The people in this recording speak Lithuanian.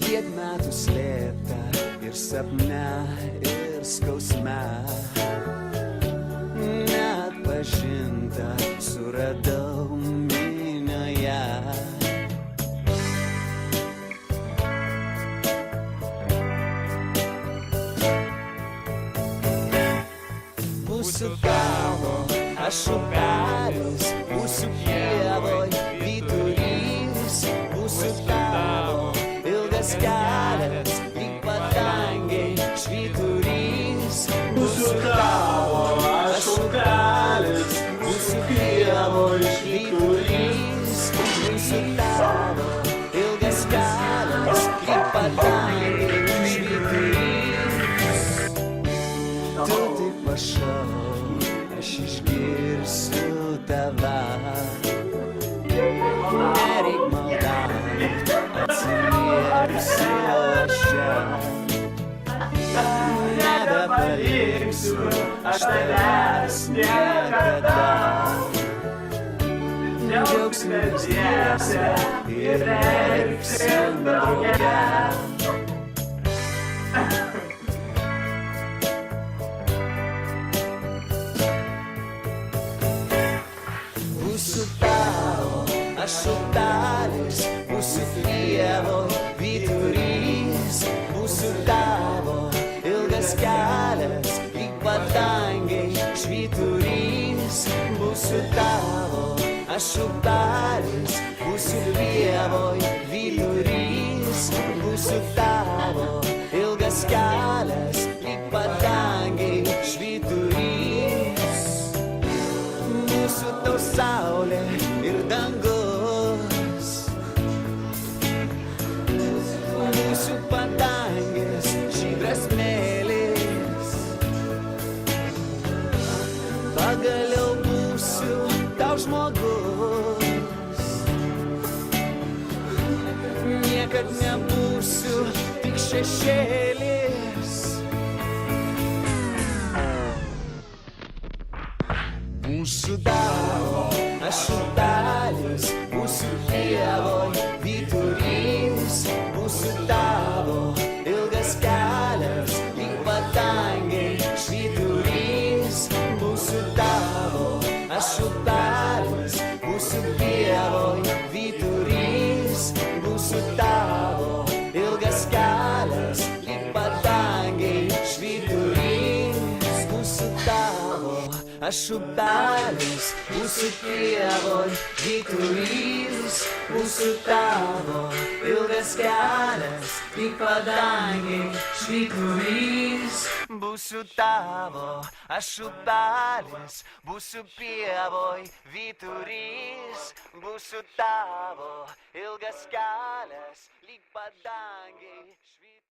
Tiek metų slėpta ir sapne, ir skausme, neatpažinta suradau minioje. Būsiu tavo, aš upelis, būsiu pievoj vyturys, būsiu tavo, ilgas kelias, lyg padangiai švyturys. Būsiu tavo, aš upelis, būsiu pievoj vyturys, būsiu tavo, ilgas kelias, lyg padangiai švyturys. Tu tik prašau, aš išgirsiu tave. Nereik maldaut, atsilieksiu aš čia. Nebepaliksiu aš tavęs niekada. Džiaugsimės dviese ir verksim drauge. Būsiu tavo, aš upelis, būsiu pievoj vyturys, būsiu tavo, ilgas kelias, lyg padangiai švyturys. Būsiu tavo, aš upelis, būsiu pievoj vyturys, būsiu tavo, ilgas kelias, lyg padangiai švyturys. Būsiu tau saulė ir dangus, būsiu padangės žydras smėlis. Pagaliau būsiu tau žmogus, niekad nebūsiu tik šešėlis. Būsiu tavo, aš upelis, būsiu pievoj vyturys, būsiu tavo, ilgas kelias, lyg padangiai švyturys. Būsiu tavo, aš upelis, būsiu pievoj vyturys, būsiu tavo, ilgas kelias, lyg padangiai švyturys. Būsiu tavo, aš upelis, būsiu pievoj vyturys, būsiu tavo, ilgas kelias, lyg padangiai švyturys. Būsiu tavo, aš upelis, būsiu pievoj vyturys, būsiu tavo, ilgas kelias, lyg padangiai švyturys.